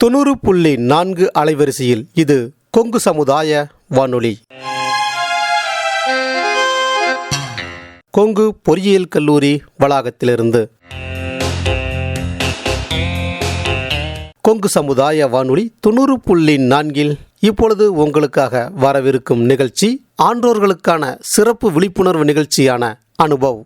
90.4 அலைவரிசையில் இது கொங்கு சமுதாய வானொலி. கொங்கு பொறியியல் கல்லூரி வளாகத்திலிருந்து கொங்கு சமுதாய வானொலி 90.4 இப்பொழுது உங்களுக்காக வரவிருக்கும் நிகழ்ச்சி ஆன்றோர்களுக்கான சிறப்பு விழிப்புணர்வு நிகழ்ச்சியான அனுபவ்.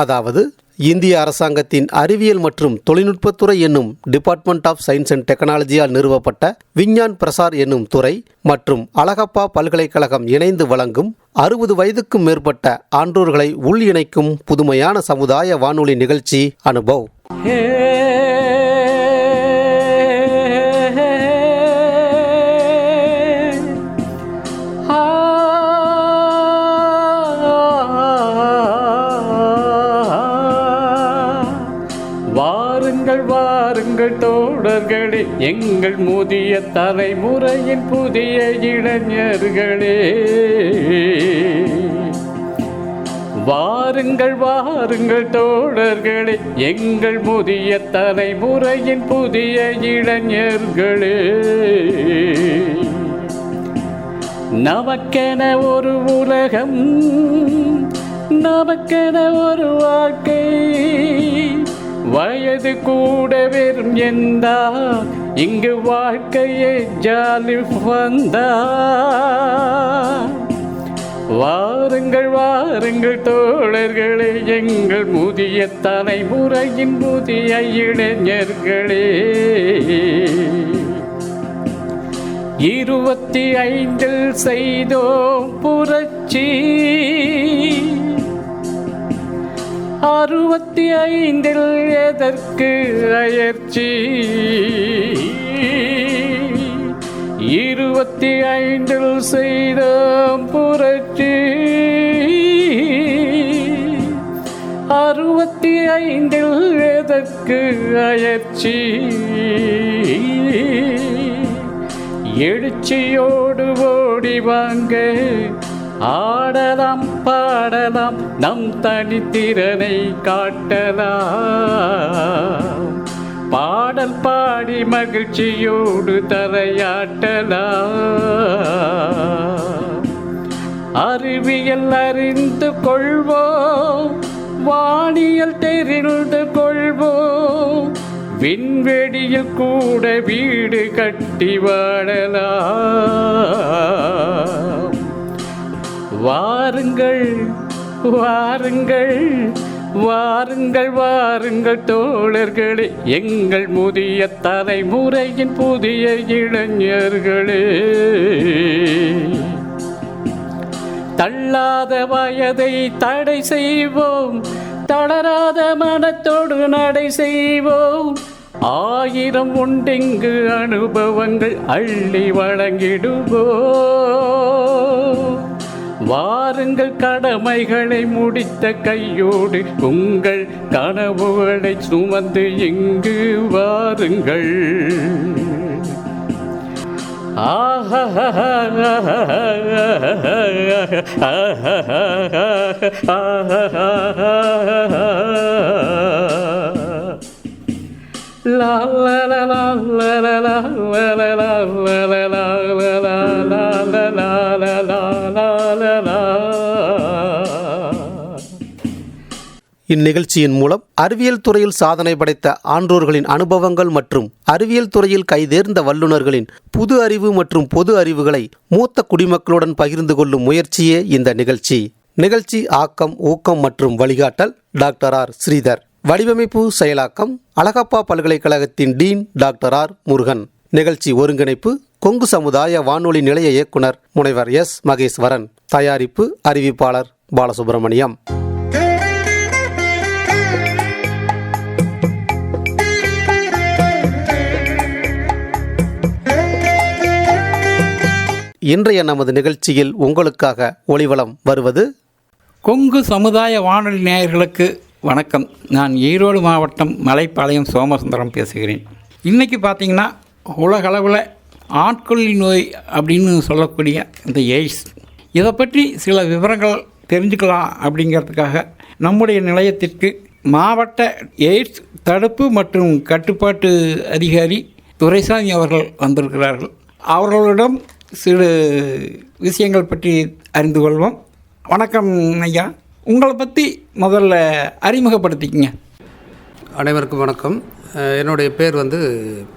அதாவது இந்திய அரசாங்கத்தின் அறிவியல் மற்றும் தொழில்நுட்பத்துறை என்னும் டிபார்ட்மெண்ட் ஆஃப் சயின்ஸ் அண்ட் டெக்னாலஜியால் நிறுவப்பட்ட விஞ்ஞான் பிரசார் என்னும் துறை மற்றும் அழகப்பா பல்கலைக்கழகம் இணைந்து வழங்கும் 60 வயதுக்கும் மேற்பட்ட ஆன்றோர்களை உள் இணைக்கும் புதுமையான சமுதாய வானொலி நிகழ்ச்சி அனுபவ். வாருங்கள் தோழர்களே, எங்கள் முதிய தலைமுறையின் புதிய இளைஞர்களே. வாருங்கள் வாருங்கள் தோழர்களே, எங்கள் முதிய தலைமுறையின் புதிய இளைஞர்களே. நமக்கென ஒரு உலகம், நமக்கென ஒரு வாழ்க்கை, வயது கூட வெறும் எந்தா, இங்கு வாழ்க்கையே ஜாலி வந்தா. வாருங்கள் வாருங்கள் தோழர்களே, எங்கள் முதிய தலைமுறையின் புதிய இளைஞர்களே. 25 செய்தோம் புரட்சி, 65 எதற்கு அயற்சி. 25 செய்தோம் புரட்சி, 65 எதற்கு அயற்சி. எழுச்சியோடு ஓடி வாங்க, ஆடலாம் பாடலாம், நம் தனித்திறனை காட்டலாம். பாடல் பாடி மகிழ்ச்சியோடு தலையாட்டலாம். அறிவியல் அறிந்து கொள்வோம், வானியல் தெரிந்து கொள்வோம், விண்வெளியில் கூட வீடு கட்டி வாழலாம். வாருங்கள் வாருங்கள் வாருங்கள் வாருங்கள் தோழர்களே, எங்கள் முதிய தலைமுறையின் புதிய இளைஞர்களே. தள்ளாத வயதை தடை செய்வோம், தளராத மனத்தோடு நடை செய்வோம். 1000 உண்டிங்கு அனுபவங்கள் அள்ளி வழங்கிடுவோம். வாருங்கள் கடமைகளை முடித்த கையோடு உங்கள் கனவுகளை சுமந்து இங்கு வாருங்கள். La la la la la la la la la la la la la la. இந்நிகழ்ச்சியின் மூலம் அறிவியல் துறையில் சாதனை படைத்த ஆன்றோர்களின் அனுபவங்கள் மற்றும் அறிவியல் துறையில் கைதேர்ந்த வல்லுநர்களின் புது அறிவு மற்றும் பொது அறிவுகளை மூத்த குடிமக்களுடன் பகிர்ந்து கொள்ளும் முயற்சியே இந்த நிகழ்ச்சி. நிகழ்ச்சி ஆக்கம், ஊக்கம் மற்றும் வழிகாட்டல் டாக்டர் ஆர் ஸ்ரீதர். வடிவமைப்பு செயலாக்கம் அழகப்பா பல்கலைக்கழகத்தின் டீன் டாக்டர் ஆர் முருகன். நிகழ்ச்சி ஒருங்கிணைப்பு கொங்கு சமுதாய வானொலி நிலைய இயக்குனர் முனைவர் எஸ் மகேஸ்வரன். தயாரிப்பு அறிவிப்பாளர் பாலசுப்ரமணியம். இன்றைய நமது நிகழ்ச்சியில் உங்களுக்காக ஒளிவலம் வருவது கொங்கு சமுதாய வானொலி நேயர்களுக்கு வணக்கம். நான் ஈரோடு மாவட்டம் மலைப்பாளையம் சோமசுந்தரம் பேசுகிறேன். இன்றைக்கி பார்த்திங்கன்னா உலகளவில் ஆட்கொல்லி நோய் அப்படின்னு சொல்லக்கூடிய இந்த எய்ட்ஸ், இதை பற்றி சில விவரங்கள் தெரிஞ்சுக்கலாம் அப்படிங்கிறதுக்காக நம்முடைய நிலையத்திற்கு மாவட்ட எய்ட்ஸ் தடுப்பு மற்றும் கட்டுப்பாட்டு அதிகாரி துரைசாமி அவர்கள் வந்திருக்கிறார்கள். அவர்களிடம் சிறு விஷயங்கள் பற்றி அறிந்து கொள்வோம். வணக்கம் ஐயா, உங்களை பற்றி முதல்ல அறிமுகப்படுத்திக்கங்க. அனைவருக்கும் வணக்கம். என்னுடைய பேர்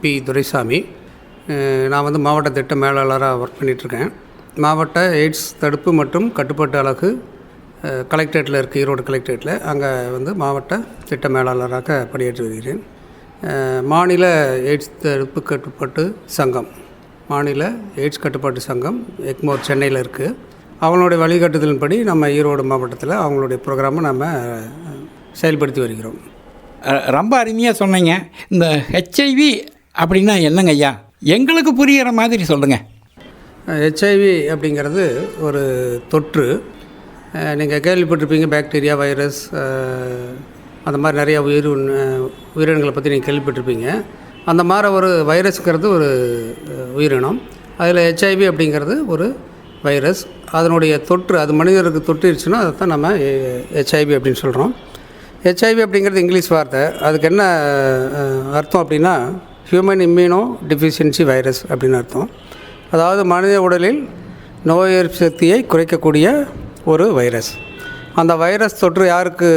பி துரைசாமி. நான் மாவட்ட திட்ட மேலாளராக ஒர்க் பண்ணிகிட்ருக்கேன். மாவட்ட எய்ட்ஸ் தடுப்பு மற்றும் கட்டுப்பாட்டு அலகு கலெக்டரேட்டில் இருக்குது, ஈரோடு கலெக்டரேட்டில். அங்கே மாவட்ட திட்ட மேலாளராக பணியாற்றி வருகிறேன். மாநில எய்ட்ஸ் தடுப்பு கட்டுப்பாட்டு சங்கம், மாநில எய்ட்ஸ் கட்டுப்பாட்டு சங்கம் எக்மோர் சென்னையில் இருக்குது. அவங்களுடைய வழிகாட்டுதலின்படி நம்ம ஈரோடு மாவட்டத்தில் அவங்களுடைய ப்ரோக்ராமை நம்ம செயல்படுத்தி வருகிறோம். ரொம்ப அருமையாக சொன்னீங்க. இந்த ஹெச்ஐவி அப்படின்னா என்னங்க ஐயா? எங்களுக்கு புரிகிற மாதிரி சொல்லுங்கள். ஹெச்ஐவி அப்படிங்கிறது ஒரு தொற்று. நீங்கள் கேள்விப்பட்டிருப்பீங்க, பாக்டீரியா, வைரஸ், அந்த மாதிரி நிறையா உயிரினங்களை பற்றி நீங்கள் கேள்விப்பட்டிருப்பீங்க. அந்த மாதிரி ஒரு வைரஸுங்கிறது ஒரு உயிரினம். அதில் ஹெச்ஐவி அப்படிங்கிறது ஒரு வைரஸ். அதனுடைய தொற்று, அது மனிதருக்கு தொற்றிருச்சுன்னா அதை தான் நம்ம ஹெச்ஐவி அப்படின்னு சொல்கிறோம். ஹெச்ஐவி அப்படிங்கிறது இங்கிலீஷ் வார்த்தை. அதுக்கு என்ன அர்த்தம் அப்படின்னா ஹியூமன் இம்யூனோ டெஃபிஷியன்சி வைரஸ் அப்படின்னு அர்த்தம். அதாவது மனித உடலில் நோய் எதிர்ப்பு சக்தியை குறைக்கக்கூடிய ஒரு வைரஸ். அந்த வைரஸ் தொற்று யாருக்கு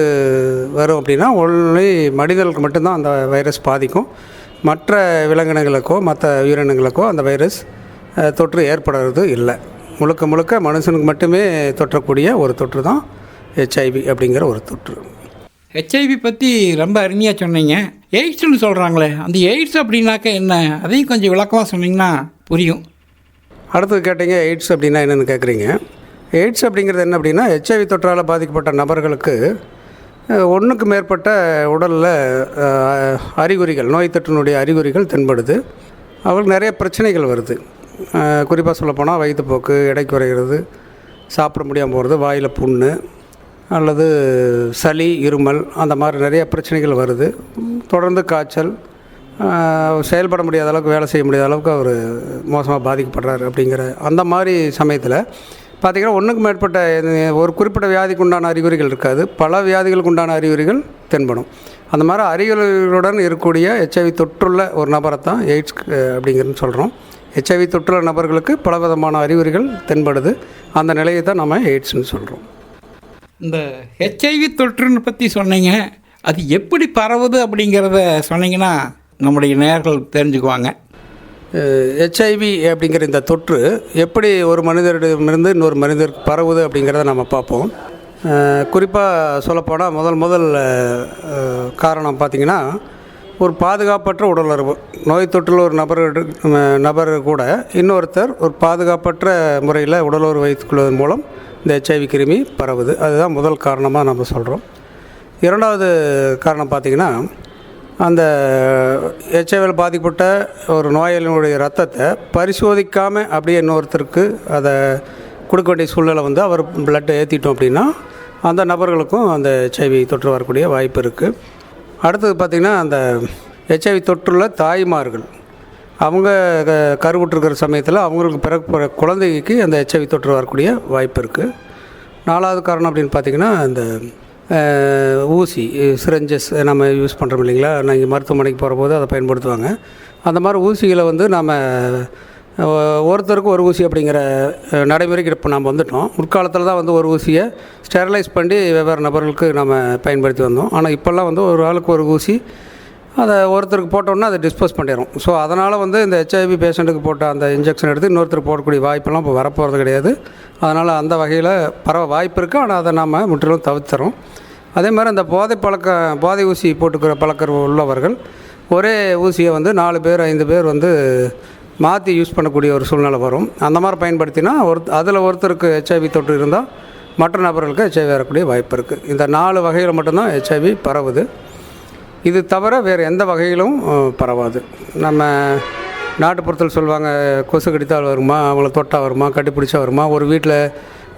வரும் அப்படின்னா ஒன்லி மனிதர்களுக்கு மட்டும்தான் அந்த வைரஸ் பாதிக்கும். மற்ற விலங்கினங்களுக்கோ மற்ற உயிரினங்களுக்கோ அந்த வைரஸ் தொற்று ஏற்படுறது இல்லை. முழுக்க முழுக்க மனுஷனுக்கு மட்டுமே தொற்றக்கூடிய ஒரு தொற்று தான் ஹெச்ஐவி அப்படிங்கிற ஒரு தொற்று. ஹெச்ஐவி பற்றி ரொம்ப அருமையாக சொன்னீங்க. எய்ட்ஸ்னு சொல்கிறாங்களே, அந்த எய்ட்ஸ் அப்படின்னாக்க என்ன? அதையும் கொஞ்சம் விளக்கமாக சொன்னீங்கன்னா புரியும். அடுத்தது கேட்டீங்க, எய்ட்ஸ் அப்படின்னா என்னென்னு கேட்குறீங்க. எய்ட்ஸ் அப்படிங்கிறது என்ன அப்படின்னா ஹெச்ஐவி தொற்றால் பாதிக்கப்பட்ட நபர்களுக்கு ஒன்றுக்கு மேற்பட்ட உடலில் அறிகுறிகள், நோய் தொற்றினுடைய அறிகுறிகள் தென்படுது. அவங்களுக்கு நிறைய பிரச்சனைகள் வருது. குறிப்பாக சொல்லப்போனால் வயிற்றுப்போக்கு, எடை குறைகிறது, சாப்பிட முடியாமல் போகிறது, வாயில் புண்ணு அல்லது சளி, இருமல், அந்த மாதிரி நிறைய பிரச்சனைகள் வருது. தொடர்ந்து காய்ச்சல், செயல்பட முடியாத அளவுக்கு, வேலை செய்ய முடியாத அளவுக்கு அவர் மோசமாக பாதிக்கப்படுறாரு. அப்படிங்கிற அந்த மாதிரி சமயத்தில் பார்த்திங்கன்னா ஒன்றுக்கு மேற்பட்ட ஒரு குறிப்பிட்ட வியாதிக்கு உண்டான அறிகுறிகள் இருக்காது, பல வியாதிகளுக்கு உண்டான அறிகுறிகள் தென்படும். அந்த மாதிரி அறிகுறிகளுடன் இருக்கக்கூடிய ஹெச்ஐவி தொற்றுள்ள ஒரு நபரை தான் எய்ட்ஸ் அப்படிங்கிறதுன்னு சொல்கிறோம். ஹெச்ஐவி தொற்றுள்ள நபர்களுக்கு பல விதமான அறிகுறிகள் தென்படுது. அந்த நிலையை தான் நம்ம எய்ட்ஸ்னு சொல்கிறோம். இந்த ஹெச்ஐவி தொற்றுன்னு பற்றி சொன்னீங்க, அது எப்படி பரவுது அப்படிங்கிறத சொன்னீங்கன்னா நம்முடைய நேயர்கள் தெரிஞ்சுக்குவாங்க. ஹெச்ஐவி அப்படிங்கிற இந்த தொற்று எப்படி ஒரு மனிதரிடமிருந்து இன்னொரு மனிதருக்கு பரவுது அப்படிங்கிறத நம்ம பார்ப்போம். குறிப்பாக சொல்லப்போனால் முதல் காரணம் பார்த்திங்கன்னா ஒரு பாதுகாப்பற்ற உடலுறவு. நோய் தொற்றுள்ள ஒரு நபர் கூட இன்னொருத்தர் ஒரு பாதுகாப்பற்ற முறையில் உடலுறவு வைத்துக்கொள்வதன் மூலம் இந்த ஹெச்ஐவி கிருமி பரவுது. அதுதான் முதல் காரணமாக நம்ம சொல்கிறோம். இரண்டாவது காரணம் பார்த்திங்கன்னா அந்த ஹெச்ஐவியில் பாதிக்கப்பட்ட ஒரு நோயாளியினுடைய ரத்தத்தை பரிசோதிக்காமல் அப்படியே இன்னொருத்தருக்கு அதை கொடுக்க வேண்டிய சூழ்நிலை அவர் பிளட்டை ஏற்றிட்டோம் அப்படின்னா அந்த நபர்களுக்கும் அந்த ஹெச்ஐவி தொற்று வரக்கூடிய வாய்ப்பு இருக்குது. அடுத்தது பார்த்திங்கன்னா அந்த ஹெச்ஐவி தொற்றுள்ள தாய்மார்கள் அவங்க கருவுற்றிருக்கிற சமயத்தில் அவங்களுக்கு பிறகு குழந்தைக்கு அந்த ஹெச்ஐவி தொற்று வரக்கூடிய வாய்ப்பு இருக்குது. நாலாவது காரணம் அப்படின்னு பார்த்திங்கன்னா இந்த ஊசி, சிரஞ்சஸ் நம்ம யூஸ் பண்ணுறோம் இல்லைங்களா, நீங்கள் மருத்துவமனைக்கு போகிற போது அதை பயன்படுத்துவாங்க. அந்த மாதிரி ஊசிகளை நம்ம ஒருத்தருக்கு ஒரு ஊசி அப்படிங்கிற நடைமுறைக்கு இப்போ நம்ம வந்துட்டோம். முற்காலத்தில் தான் ஒரு ஊசியை ஸ்டெரிலைஸ் பண்ணி வெவ்வேறு நபர்களுக்கு நம்ம பயன்படுத்தி வந்தோம். ஆனால் இப்போல்லாம் ஒரு ஆளுக்கு ஒரு ஊசி, அதை ஒருத்தருக்கு போட்டோன்னா அதை டிஸ்போஸ் பண்ணிடும். ஸோ அதனால் இந்த ஹெச்ஐவி பேஷண்ட்டுக்கு போட்ட அந்த இன்ஜெக்ஷன் எடுத்து இன்னொருத்தருக்கு போடக்கூடிய வாய்ப்பெல்லாம் இப்போ வரப்போகிறது கிடையாது. அதனால் அந்த வகையில் பரவ வாய்ப்பு இருக்குது. ஆனால் அதை நாம் முற்றிலும் தவிர்த்துறோம். அதே மாதிரி அந்த போதை ஊசி போட்டுக்கிற பழக்கம் உள்ளவர்கள் ஒரே ஊசியை 4 பேர் 5 பேர் மாற்றி யூஸ் பண்ணக்கூடிய ஒரு சூழ்நிலை வரும். அந்த மாதிரி பயன்படுத்தினா அதில் ஒருத்தருக்கு ஹெச்ஐவி தொற்று இருந்தால் மற்ற நபர்களுக்கு ஹெச்ஐவி வரக்கூடிய வாய்ப்பு இருக்குது. இந்த 4 வகையில் மட்டும்தான் ஹெச்ஐவி பரவுது. இது தவிர வேறு எந்த வகையிலும் பரவாது. நம்ம நாட்டுப்புறத்தில் சொல்லுவாங்க, கொசு கடித்தால் வருமா, அவங்கள தொட்டால் வருமா, கட்டிப்பிடிச்சா வருமா, ஒரு வீட்டில்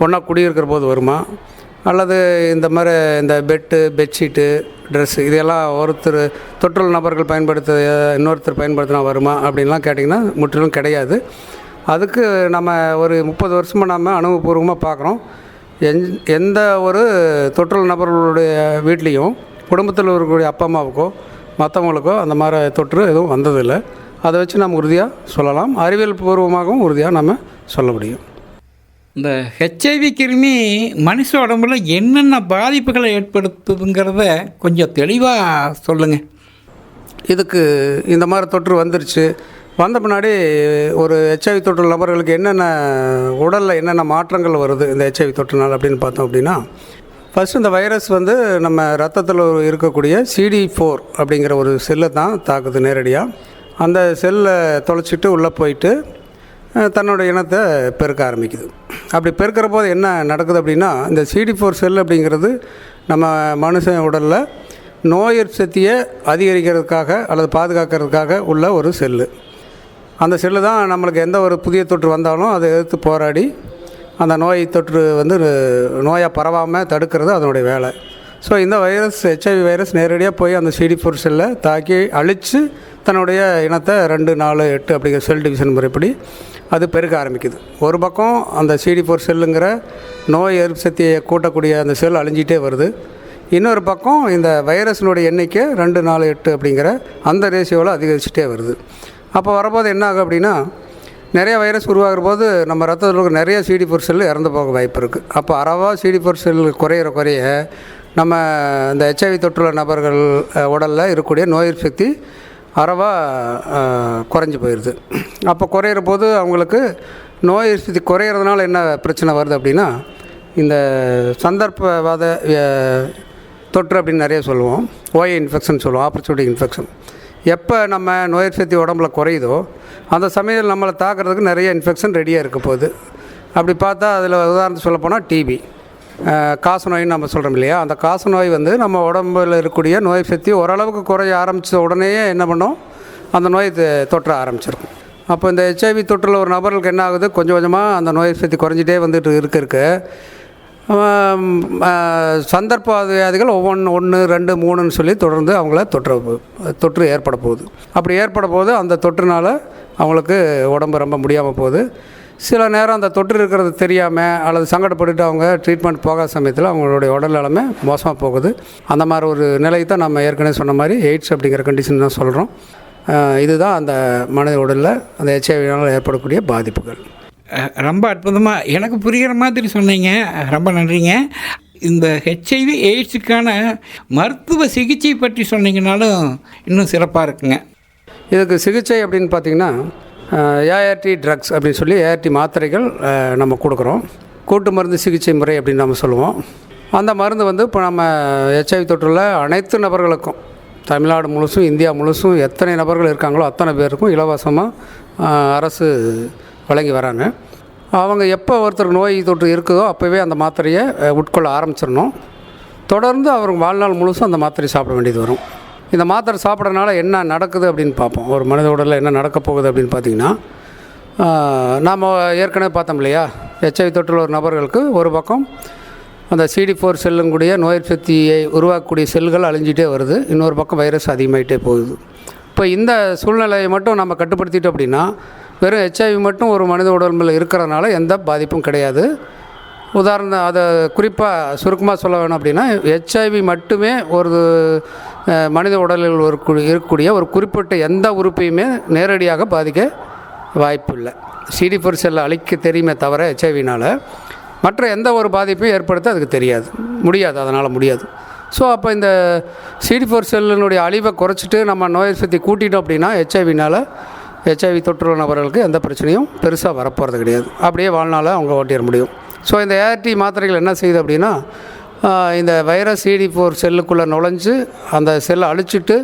ஒன்றா குடியிருக்கிற போது வருமா, அல்லது இந்த மாதிரி இந்த பெட்ஷீட்டு, ட்ரெஸ்ஸு இதெல்லாம் ஒருத்தர் தொற்றுள்ள நபர்கள் பயன்படுத்த இன்னொருத்தர் பயன்படுத்தினா வருமா அப்படின்லாம் கேட்டிங்கன்னா முற்றிலும் கிடையாது. அதுக்கு நம்ம ஒரு 30 வருஷமாக நம்ம அனுபவபூர்வமாக பார்க்குறோம். எந்த ஒரு தொற்றுள்ள நபர்களுடைய வீட்லேயும் குடும்பத்தில் இருக்கக்கூடிய அப்பா அம்மாவுக்கோ மற்றவங்களுக்கோ அந்த மாதிரி தொற்று எதுவும் வந்ததில்லை. அதை வச்சு நம்ம உறுதியாக சொல்லலாம், அறிவியல் பூர்வமாகவும் உறுதியாக நம்ம சொல்ல முடியும். இந்த ஹெச்ஐவி கிருமி மனுஷ உடம்புல என்னென்ன பாதிப்புகளை ஏற்படுத்துதுங்கிறத கொஞ்சம் தெளிவாக சொல்லுங்கள். இதுக்கு இந்த மாதிரி தொற்று வந்துருச்சு, வந்த பின்னாடி ஒரு ஹெச்ஐவி தொற்று நபர்களுக்கு என்னென்ன உடலில் என்னென்ன மாற்றங்கள் வருது இந்த ஹெச்ஐவி தொற்றுனால் அப்படின்னு பார்த்தோம் அப்படின்னா, ஃபஸ்ட்டு இந்த வைரஸ் வந்து நம்ம ரத்தத்தில் இருக்கக்கூடிய CD4 அப்படிங்கிற ஒரு செல்லை தான் தாக்குது நேரடியாக. அந்த செல்லை தொலைச்சிட்டு உள்ளே போயிட்டு தன்னோட இனத்தை பெருக்க ஆரம்பிக்குது. அப்படி பெருக்கிற போது என்ன நடக்குது அப்படின்னா, இந்த CD4 செல் அப்படிங்கிறது நம்ம மனுஷன் உடலில் நோய் எதிர்ப்பு சக்தியை அதிகரிக்கிறதுக்காக அல்லது பாதுகாக்கிறதுக்காக உள்ள ஒரு செல்லு. அந்த செல்லு தான் நம்மளுக்கு எந்த ஒரு புதிய தொற்று வந்தாலும் அதை எதிர்த்து போராடி அந்த நோய் தொற்று வந்து நோயாக பரவாமல் தடுக்கிறது அதனுடைய வேலை. ஸோ இந்த வைரஸ் ஹெச்ஐவி வைரஸ் நேரடியாக போய் அந்த CD4 செல்லை தாக்கி அழித்து தன்னுடைய இனத்தை 2, 4, 8 அப்படிங்கிற செல் டிவிஷன் முறைப்படி அது பெருக்க ஆரம்பிக்குது. ஒரு பக்கம் அந்த CD4 செல்லுங்கிற நோய் எதிர்ப்பு சக்தியை கூட்டக்கூடிய அந்த செல் அழிஞ்சிட்டே வருது. இன்னொரு பக்கம் இந்த வைரஸினுடைய எண்ணிக்கை 2, 4, 8 அப்படிங்கிற அந்த ரேஷியோவில் அதிகரிச்சுட்டே வருது. அப்போ வரபோது என்ன ஆகும் அப்படின்னா, நிறைய வைரஸ் உருவாகிற போது நம்ம ரத்தத்தில் இருக்க நிறைய CD4 செல்லு இறந்து போக வாய்ப்பு இருக்குது. அப்போ அறவாக CD4 செல் குறைய நம்ம இந்த ஹெச்ஐவி தொற்றுள்ள நபர்கள் உடலில் இருக்கக்கூடிய நோய் எதிர்ப்பு சக்தி அறவாக குறைஞ்சி போயிடுது. அப்போ குறையிற போது அவங்களுக்கு நோய் எதிர்ப்பு சக்தி குறையிறதுனால என்ன பிரச்சனை வருது அப்படின்னா, இந்த சந்தர்ப்பவாத தொற்று அப்படின்னு நிறைய சொல்லுவோம், ஓஏ இன்ஃபெக்ஷன் சொல்லுவோம், ஆப்பர்ச்சுனிட்டி இன்ஃபெக்ஷன். எப்போ நம்ம நோய் எதிர்ப்பு சக்தி உடம்புல குறையுதோ அந்த சமயத்தில் நம்மளை தாக்குறதுக்கு நிறைய இன்ஃபெக்ஷன் ரெடியாக இருக்க போகுது. அப்படி பார்த்தா அதில் உதாரணத்துக்கு சொல்ல போனால் டிபி, காசநோயின்னு நம்ம சொல்கிறோம் இல்லையா, அந்த காசநோய் வந்து நம்ம உடம்பில் இருக்கக்கூடிய நோய் சக்தி ஓரளவுக்கு குறைய ஆரம்பித்த உடனேயே என்ன பண்ணோம், அந்த நோய் தொற்ற ஆரம்பிச்சிருக்கும். அப்போ இந்த ஹெச்ஐவி தொற்றில் ஒரு நபர்களுக்கு என்ன ஆகுது, கொஞ்சம் கொஞ்சமாக அந்த நோய் சக்தி குறைஞ்சிட்டே வந்துட்டு இருக்க சந்தர்ப்ப வியாதிகள் 1, 2, 3ன்னு சொல்லி தொடர்ந்து அவங்கள தொற்று ஏற்பட போகுது. அப்படி ஏற்பட போது அந்த தொற்றுனால் அவங்களுக்கு உடம்பு ரொம்ப முடியாமல் போகுது. சில நேரம் அந்த தொற்று இருக்கிறது தெரியாமல் அல்லது சங்கடப்பட்டுட்டு அவங்க ட்ரீட்மெண்ட் போகாத சமயத்தில் அவங்களுடைய உடல் நிலைமை மோசமாக போகுது. அந்த மாதிரி ஒரு நிலையை தான் நம்ம ஏற்கனவே சொன்ன மாதிரி எய்ட்ஸ் அப்படிங்கிற கண்டிஷன் தான் சொல்கிறோம். இதுதான் அந்த மனித உடலில் அந்த ஹெச்ஐவினால் ஏற்படக்கூடிய பாதிப்புகள். ரொம்ப அற்புதமாக எனக்கு புரிகிற மாதிரி சொன்னீங்க, ரொம்ப நன்றிங்க. இந்த ஹெச்ஐவி எய்ட்ஸுக்கான மருத்துவ சிகிச்சை பற்றி சொன்னீங்கனாலும் இன்னும் சிறப்பாக இருக்குங்க. இதுக்கு சிகிச்சை அப்படின்னு பார்த்திங்கன்னா ஏஆர்டி ட்ரக்ஸ் அப்படின்னு சொல்லி ஏஆர்டி மாத்திரைகள் நம்ம கொடுக்குறோம். கூட்டு மருந்து சிகிச்சை முறை அப்படின்னு நம்ம சொல்லுவோம். அந்த மருந்து வந்து இப்போ நம்ம ஹெச்ஐவி தொற்றுள்ள அனைத்து நபர்களுக்கும் தமிழ்நாடு முழுசும் இந்தியா முழுசும் எத்தனை நபர்கள் இருக்காங்களோ அத்தனை பேருக்கும் இலவசமாக அரசு வழங்கி வராங்க. அவங்க எப்போ ஒருத்தருக்கு நோய் தொற்று இருக்குதோ அப்போவே அந்த மாத்திரையை உட்கொள்ள ஆரம்பிச்சிடணும். தொடர்ந்து அவருக்கு வாழ்நாள் முழுசும் அந்த மாத்திரை சாப்பிட வேண்டியது வரும். இந்த மாத்திரை சாப்பிட்றதுனால என்ன நடக்குது அப்படின்னு பார்ப்போம். ஒரு மனித உடலில் என்ன நடக்க போகுது அப்படின்னு பார்த்திங்கன்னா, நாம் ஏற்கனவே பார்த்தோம் இல்லையா, ஹெச்ஐவி தொற்றுள்ள ஒரு நபர்களுக்கு ஒரு பக்கம் அந்த CD4 செல்லுங்களுடைய நோய் சக்தியை உருவாக்கக்கூடிய செல்கள் அழிஞ்சிட்டே வருது, இன்னொரு பக்கம் வைரஸ் அதிகமாகிட்டே போகுது. இப்போ இந்த சூழ்நிலையை மட்டும் நம்ம கட்டுப்படுத்திட்டோம் அப்படின்னா வெறும் ஹெச்ஐவி மட்டும் ஒரு மனித உடம்பில் இருக்கிறதுனால எந்த பாதிப்பும் கிடையாது. உதாரணம் அதை குறிப்பாக சுருக்கமாக சொல்ல வேணும் அப்படின்னா, ஹெச்ஐவி மட்டுமே ஒரு மனித உடலில் இருக்கக்கூடிய ஒரு குறிப்பிட்ட எந்த உறுப்பையுமே நேரடியாக பாதிக்க வாய்ப்பு இல்லை. CD4 செல்லை அழிக்க தெரியுமே தவிர ஹெச்ஐவினால் மற்ற எந்த ஒரு பாதிப்பையும் ஏற்படுத்த அதுக்கு முடியாது, அதனால் முடியாது. ஸோ அப்போ இந்த CD4 செல்லினுடைய அழிவை குறைச்சிட்டு நம்ம நோய் சக்தி கூட்டிட்டோம் அப்படின்னா ஹெச்ஐவி தொற்றுள்ள நபர்களுக்கு எந்த பிரச்சனையும் பெருசாக வரப்போகிறது கிடையாது. அப்படியே வாழ்நாளை அவங்க ஓட்டிட முடியும். ஸோ இந்த ஏஆர்டி மாத்திரைகள் என்ன செய்யுது அப்படின்னா, இந்த வைரஸ் CD4 செல்லுக்குள்ளே நுழைஞ்சு அந்த செல்லை அழிச்சிட்டு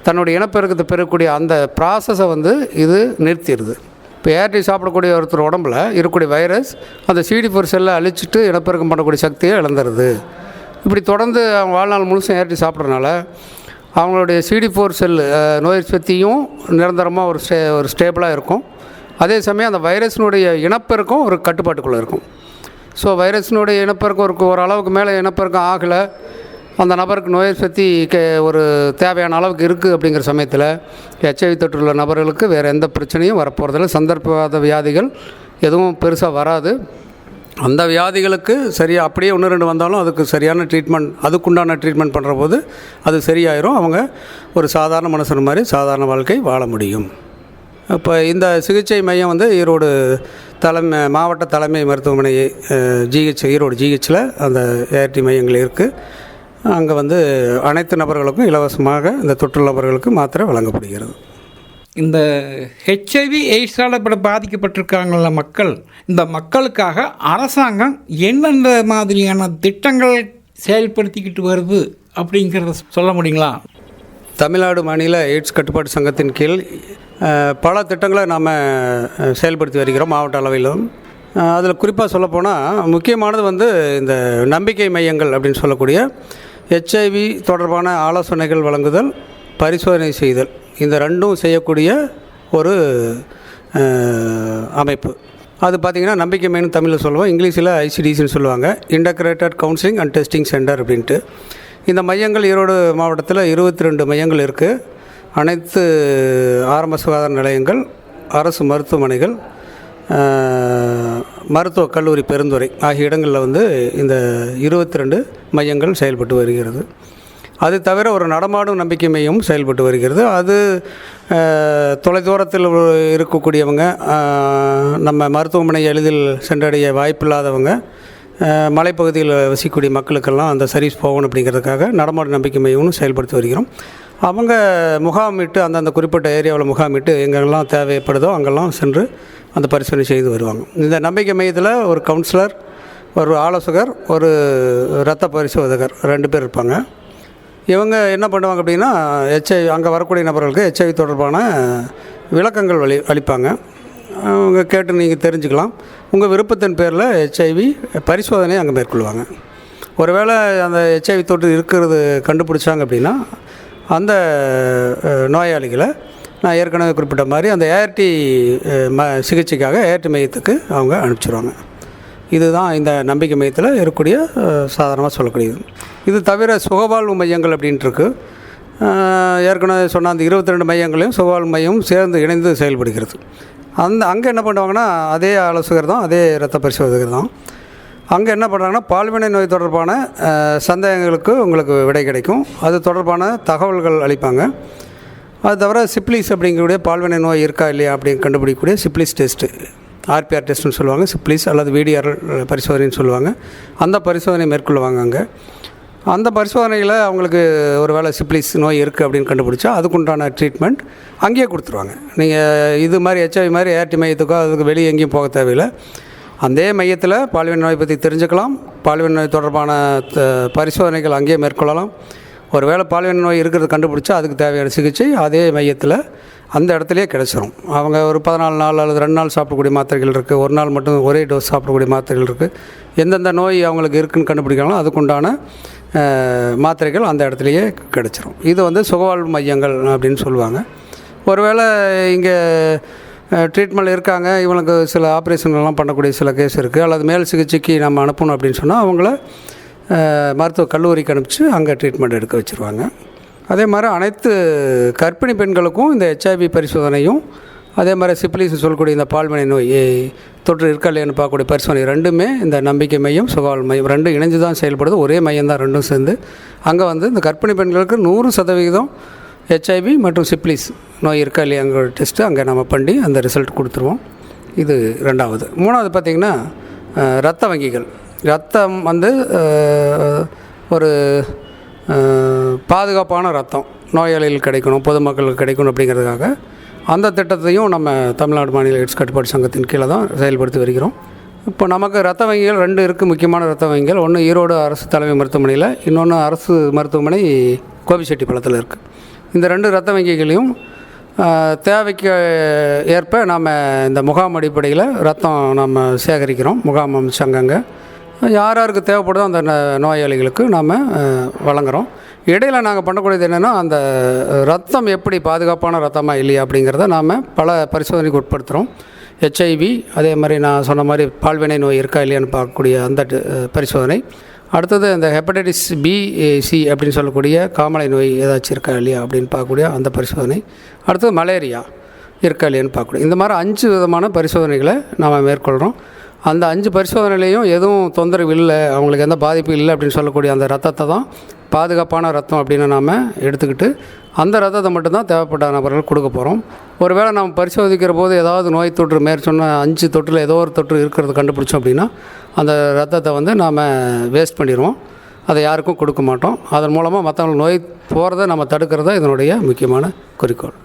தன்னுடைய இனப்பெருக்கத்தை பெறக்கூடிய அந்த ப்ராசஸை வந்து இது நிறுத்திடுது. இப்போ ஏஆர்டி சாப்பிடக்கூடிய ஒருத்தர் உடம்புல இருக்கக்கூடிய வைரஸ் அந்த CD4 செல்லை அழிச்சிட்டு இனப்பெருக்கம் பண்ணக்கூடிய சக்தியை இழந்துடுது. இப்படி தொடர்ந்து அவங்க வாழ்நாள் முழுசும் ஏஆர்டி சாப்பிட்றதுனால அவங்களுடைய CD4 செல்லு நோய் சக்தியும் நிரந்தரமாக ஒரு ஸ்டேபிளாக இருக்கும். அதே சமயம் அந்த வைரஸினுடைய இனப்பெருக்கம் ஒரு கட்டுப்பாட்டுக்குள்ளே இருக்கும். ஸோ வைரஸினுடைய இனப்பெருக்கம் ஒரு அளவுக்கு மேலே இனப்பெருக்கம் ஆகலை, அந்த நபருக்கு நோய் சக்தி ஒரு தேவையான அளவுக்கு இருக்குது அப்படிங்கிற சமயத்தில் ஹெச்ஐவி தொற்றுள்ள நபர்களுக்கு வேறு எந்த பிரச்சனையும் வரப்போகிறதில்ல. சந்தர்ப்பவாத வியாதிகள் எதுவும் பெருசாக வராது. அந்த வியாதிகளுக்கு சரியாக அப்படியே 1-2 வந்தாலும் அதுக்கு சரியான ட்ரீட்மெண்ட், அதுக்குண்டான ட்ரீட்மெண்ட் பண்ணுற போது அது சரியாயிரும். அவங்க ஒரு சாதாரண மனுஷன் மாதிரி சாதாரண வாழ்க்கை வாழ முடியும். இப்போ இந்த சிகிச்சை மையம் வந்து ஈரோடு மாவட்ட தலைமை மருத்துவமனை ஜிஹெச், ஈரோடு ஜிஹெச்சில் அந்த ஏஆர்டி மையங்கள் இருக்குது. அங்கே வந்து அனைத்து நபர்களுக்கும் இலவசமாக இந்த தொற்று நபர்களுக்கு மாத்திரை வழங்கப்படுகிறது. இந்த ஹெச்ஐவி எய்ட்ஸால் இப்போ பாதிக்கப்பட்டிருக்காங்கள மக்கள், இந்த மக்களுக்காக அரசாங்கம் எந்தெந்த மாதிரியான திட்டங்கள் செயல்படுத்திக்கிட்டு வருது அப்படிங்கிறத சொல்ல முடியுங்களா? தமிழ்நாடு மாநில எய்ட்ஸ் கட்டுப்பாட்டு சங்கத்தின் கீழ் பல திட்டங்களை நாம் செயல்படுத்தி வருகிறோம் மாவட்ட அளவிலும். அதில் குறிப்பாக சொல்லப்போனால் முக்கியமானது வந்து இந்த நம்பிக்கை மையங்கள் அப்படின்னு சொல்லக்கூடிய ஹெச்ஐவி தொடர்பான ஆலோசனைகள் வழங்குதல், பரிசோதனை செய்தல், இந்த ரெண்டும் செய்யக்கூடிய ஒரு அமைப்பு. அது பார்த்திங்கன்னா நம்பிக்கை மையம் தமிழில் சொல்லுவோம், இங்கிலீஷில் ஐசிடிசின்னு சொல்லுவாங்க, integrated counselling and testing centre அப்படின்ட்டு. இந்த மையங்கள் ஈரோடு மாவட்டத்தில் 22 மையங்கள் இருக்குது. அனைத்து ஆரம்ப சுகாதார நிலையங்கள், அரசு மருத்துவமனைகள், மருத்துவக் கல்லூரி பெருந்துறை ஆகிய இடங்களில் வந்து இந்த 22 மையங்கள் செயல்பட்டு வருகிறது. அது தவிர ஒரு நடமாடும் நம்பிக்கை மையமும் செயல்பட்டு வருகிறது. அது தொலைதூரத்தில் இருக்கக்கூடியவங்க, நம்ம மருத்துவமனை எளிதில் சென்றடைய வாய்ப்பில்லாதவங்க, மலைப்பகுதியில் வசிக்கக்கூடிய மக்களுக்கெல்லாம் அந்த சர்வீஸ் போகணும் அப்படிங்கிறதுக்காக நடமாடும் நம்பிக்கை மையமும் செயல்படுத்தி வருகிறோம். அவங்க முகாமிட்டு அந்தந்த குறிப்பிட்ட ஏரியாவில் முகாமிட்டு எங்கெல்லாம் தேவைப்படுதோ அங்கெல்லாம் சென்று அந்த பரிசோதனை செய்து வருவாங்க. இந்த நம்பிக்கை மையத்தில் ஒரு கவுன்சிலர், ஒரு ஆலோசகர், ஒரு இரத்த பரிசோதகர் 2 பேர் இருப்பாங்க. இவங்க என்ன பண்ணுவாங்க அப்படின்னா அங்கே வரக்கூடிய நபர்களுக்கு ஹெச்ஐவி தொடர்பான விளக்கங்கள் அளிப்பாங்க. அவங்க கேட்டு நீங்கள் தெரிஞ்சுக்கலாம். உங்கள் விருப்பத்தின் பேரில் ஹெச்ஐவி பரிசோதனை அங்கே மேற்கொள்வாங்க. ஒருவேளை அந்த ஹெச்ஐவி தொற்று இருக்கிறது கண்டுபிடிச்சாங்க அப்படின்னா அந்த நோயாளிகளை நான் ஏற்கனவே குறிப்பிட்ட மாதிரி அந்த ஏஆர்டி சிகிச்சைக்காக ஏஆர்டி மையத்துக்கு அவங்க அனுப்பிச்சிடுவாங்க. இதுதான் இந்த நம்பிக்கை மையத்தில் இருக்கக்கூடிய சாதாரணமாக சொல்லக்கூடியது. இது தவிர சுகவாழ்வு மையங்கள் அப்படின்ட்டு இருக்குது. ஏற்கனவே சொன்ன அந்த 22 மையங்களையும் சுகவாழ்வு மையம் சேர்ந்து இணைந்து செயல்படுகிறது. அங்கே என்ன பண்ணுவாங்கன்னா அதே ஆலோசகர் தான், அதே இரத்த பரிசோதகர் தான். அங்கே என்ன பண்ணுறாங்கன்னா பால்வினை நோய் தொடர்பான சந்தேகங்களுக்கு உங்களுக்கு விடை கிடைக்கும். அது தொடர்பான தகவல்கள் அளிப்பாங்க. அது தவிர சிப்ளிஸ் அப்படிங்கக்கூடிய பால்வினை நோய் இருக்கா இல்லையா அப்படின்னு கண்டுபிடிக்கக்கூடிய சிப்ளிஸ் டெஸ்ட்டு, ஆர்பிஆர் டெஸ்ட்டுன்னு சொல்லுவாங்க, சிப்ளிஸ் அல்லது விடிஆர் பரிசோதனைன்னு சொல்லுவாங்க. அந்த பரிசோதனை மேற்கொள்வாங்க. அங்கே அந்த பரிசோதனையில் அவங்களுக்கு ஒரு வேளை சிப்ளிஸ் நோய் இருக்குது அப்படின்னு கண்டுபிடிச்சா அதுக்குண்டான ட்ரீட்மெண்ட் அங்கேயே கொடுத்துருவாங்க. நீங்கள் இது மாதிரி ஹெச்ஐவி மாதிரி ஏஆர்டி மையத்துக்கோ அதுக்கு வெளியே எங்கேயும் போக தேவையில்லை. அதே மையத்தில் பால்வினை நோய் பற்றி தெரிஞ்சுக்கலாம். பால்வினை நோய் தொடர்பான பரிசோதனைகள் அங்கேயே மேற்கொள்ளலாம். ஒரு வேளை பால்வினை நோய் இருக்கிறது கண்டுபிடிச்சா அதுக்கு தேவையான சிகிச்சை அதே மையத்தில் அந்த இடத்துலையே கிடச்சிரும். அவங்க ஒரு 14 நாள் அல்லது 2 நாள் சாப்பிடக்கூடிய மாத்திரைகள் இருக்குது, ஒரு நாள் மட்டும் ஒரே டோஸ் சாப்பிடக்கூடிய மாத்திரைகள் இருக்குது. எந்தெந்த நோய் அவங்களுக்கு இருக்குதுன்னு கண்டுபிடிக்கலாம் அதுக்குண்டான மாத்திரைகள் அந்த இடத்துலையே கிடச்சிரும். இது வந்து சுகவாழ்வு மையங்கள் அப்படின்னு சொல்லுவாங்க. ஒருவேளை இங்கே ட்ரீட்மெண்ட் இருக்காங்க, இவங்களுக்கு சில ஆப்ரேஷன்லாம் பண்ணக்கூடிய சில கேஸ் இருக்குது, அல்லது மேல் சிகிச்சைக்கு நம்ம அனுப்பணும் அப்படின்னு சொன்னால் அவங்கள மருத்துவக் கல்லூரிக்கு அனுப்பிச்சு அங்கே ட்ரீட்மெண்ட் எடுக்க வச்சுருவாங்க. அதே மாதிரி அனைத்து கர்ப்பிணி பெண்களுக்கும் இந்த ஹெச்ஐவி பரிசோதனையும் அதே மாதிரி சிப்ளிஸ் சொல்லக்கூடிய இந்த பால்வினை நோய் தொற்று இருக்கா இல்லையான்னு பார்க்கக்கூடிய பரிசோதனை ரெண்டுமே இந்த நம்பிக்கை மையம் சுகவாழ்வு மையம் ரெண்டும் இணைஞ்சு தான் செயல்படுது. ஒரே மையம் தான் ரெண்டும் சேர்ந்து. அங்கே வந்து இந்த கர்ப்பிணி பெண்களுக்கு 100% ஹெச்ஐவி மற்றும் சிப்ளிஸ் நோய் இருக்கா இல்லையாங்கிற டெஸ்ட்டு அங்கே நம்ம பண்ணி அந்த ரிசல்ட் கொடுத்துருவோம். இது 2வது. 3வது பார்த்திங்கன்னா இரத்த வங்கிகள். ரத்தம் வந்து ஒரு பாதுகாப்பான ரத்தம் நோயாளிகள் கிடைக்கணும், பொதுமக்களுக்கு கிடைக்கணும் அப்படிங்கிறதுக்காக அந்த திட்டத்தையும் நம்ம தமிழ்நாடு மாநில எய்ட்ஸ் கட்டுப்பாட்டு சங்கத்தின் கீழே தான் செயல்படுத்தி வருகிறோம். இப்போ நமக்கு ரத்த வங்கிகள் 2 இருக்குது, முக்கியமான ரத்த வங்கிகள். ஒன்று ஈரோடு அரசு தலைமை மருத்துவமனையில், இன்னொன்று அரசு மருத்துவமனை கோபிச்செட்டிப்பாளையத்தில் இருக்குது. இந்த 2 ரத்த வங்கிகளையும் தேவைக்கு ஏற்ப நாம் இந்த முகாம் அடிப்படையில் ரத்தம் நம்ம சேகரிக்கிறோம். முகாம் அமைச்சாங்க யாருக்கு தேவைப்படுதோ அந்த நோயாளிகளுக்கு நாம் வழங்குகிறோம். இடையில் நாங்கள் பண்ணக்கூடியது என்னென்னா அந்த ரத்தம் எப்படி பாதுகாப்பான ரத்தமாக இல்லையா அப்படிங்கிறத நாம் பல பரிசோதனைக்கு உட்படுத்துகிறோம். ஹெச்ஐவி, அதே மாதிரி நான் சொன்ன மாதிரி பால்வினை நோய் இருக்கா இல்லையான்னு பார்க்கக்கூடிய அந்த பரிசோதனை. அடுத்தது இந்த ஹெப்படைட்டிஸ் பி சி அப்படின்னு சொல்லக்கூடிய காமலை நோய் ஏதாச்சும் இருக்கா இல்லையா அப்படின்னு பார்க்கக்கூடிய அந்த பரிசோதனை. அடுத்தது மலேரியா இருக்கா இல்லையான்னு பார்க்கக்கூடிய இந்த மாதிரி 5 விதமான பரிசோதனைகளை நாம் மேற்கொள்கிறோம். அந்த 5 பரிசோதனையிலையும் எதுவும் தொந்தரவு இல்லை, அவங்களுக்கு எந்த பாதிப்பும் இல்லை அப்படின்னு சொல்லக்கூடிய அந்த ரத்தத்தை தான் பாதுகாப்பான ரத்தம் அப்படின்னு நாம் எடுத்துக்கிட்டு அந்த ரத்தத்தை மட்டும்தான் தேவைப்பட்ட நபர்கள் கொடுக்க போகிறோம். ஒருவேளை நம்ம பரிசோதிக்கிற போது ஏதாவது நோய் தொற்று சொன்ன 5 தொற்றில் ஏதோ ஒரு தொற்று இருக்கிறது கண்டுபிடிச்சோம் அப்படின்னா அந்த ரத்தத்தை நாம் வேஸ்ட் பண்ணிடுவோம், அதை யாருக்கும் கொடுக்க மாட்டோம். அதன் மூலமாக மற்றவங்களுக்கு நோய் போகிறத நம்ம தடுக்கிறது தான் இதனுடைய முக்கியமான குறிக்கோள்.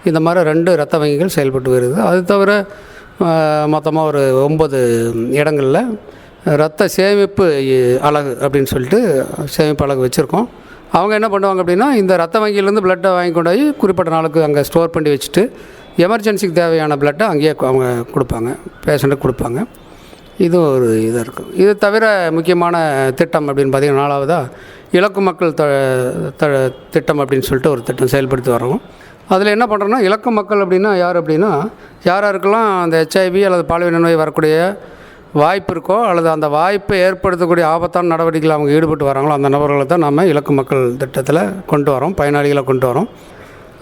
இந்த மாதிரி 2 ரத்த வங்கிகள் செயல்பட்டு வருது. அது தவிர மொத்தமாக ஒரு 9 இடங்களில் ரத்த சேமிப்பு அலகு அப்படின்னு சொல்லிட்டு சேமிப்பு அலகு வச்சுருக்கோம். அவங்க என்ன பண்ணுவாங்க அப்படின்னா இந்த ரத்த வங்கியிலேருந்து பிளட்டை வாங்கி கொண்டு போய் குறிப்பிட்ட நாளுக்கு அங்கே ஸ்டோர் பண்ணி வச்சுட்டு எமர்ஜென்சிக்கு தேவையான பிளட்டை அங்கேயே அவங்க கொடுப்பாங்க, பேஷண்ட்டுக்கு கொடுப்பாங்க. இது ஒரு இதாக இருக்கும். இது தவிர முக்கியமான திட்டம் அப்படின்னு பார்த்திங்கன்னா 4வதாக இலக்கு மக்கள் திட்டம் அப்படின்னு சொல்லிட்டு ஒரு திட்டம் செயல்படுத்தி வரோம். அதில் என்ன பண்ணுறோன்னா இலக்கு மக்கள் அப்படின்னா யார் அப்படின்னா யாருக்கெல்லாம் அந்த HIV அல்லது பால்வினை நோய் வரக்கூடிய வாய்ப்பு இருக்கோ அல்லது அந்த வாய்ப்பை ஏற்படுத்தக்கூடிய ஆபத்தான நடவடிக்கைகள் அவங்க ஈடுபட்டு வராங்களோ அந்த நபர்களை தான் நம்ம இலக்கு மக்கள் திட்டத்தில் கொண்டு வரோம், பயனாளிகளை கொண்டு வரோம்.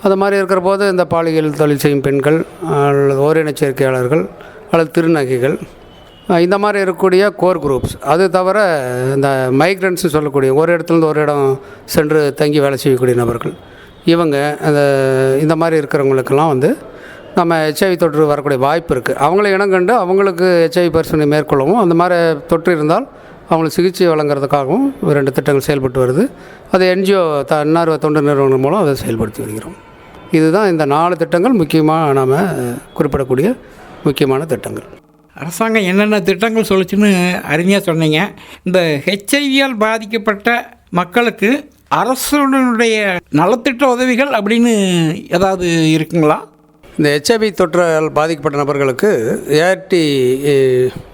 அது மாதிரி இருக்கிற போது இந்த பாலியல் தொழில் செய்யும் பெண்கள் அல்லது ஓரின சேர்க்கையாளர்கள் அல்லது திருநங்கைகள் இந்த மாதிரி இருக்கக்கூடிய கோர் குரூப்ஸ், அது தவிர இந்த மைக்ரண்ட்ஸ்னு சொல்லக்கூடிய ஒரு இடத்துலேருந்து ஒரு இடம் சென்று தங்கி வேலை செய்யக்கூடிய நபர்கள், இவங்க இந்த மாதிரி இருக்கிறவங்களுக்கெல்லாம் நம்ம HIV தொற்று வரக்கூடிய வாய்ப்பு இருக்குது. அவங்கள இனங்கண்டு அவங்களுக்கு HIV பரிசோதனை மேற்கொள்ளவும் அந்த மாதிரி தொற்று இருந்தால் அவங்களுக்கு சிகிச்சை வழங்குறதுக்காகவும் 2 திட்டங்கள் செயல்பட்டு வருது. அது NGO தன்னார்வ தொண்டு நிறுவனங்கள் மூலம் அதை செயல்படுத்தி வருகிறோம். இதுதான் இந்த 4 திட்டங்கள் முக்கியமாக நாம் குறிப்பிடக்கூடிய முக்கியமான திட்டங்கள். அரசாங்கம் என்னென்ன திட்டங்கள் சொல்லிச்சுன்னு அருமையாக சொன்னீங்க. இந்த HIV-யால் பாதிக்கப்பட்ட மக்களுக்கு அரசுடைய நலத்திட்ட உதவிகள் அப்படின்னு ஏதாவது இருக்குங்களா? இந்த HIV தொற்றால் பாதிக்கப்பட்ட நபர்களுக்கு ART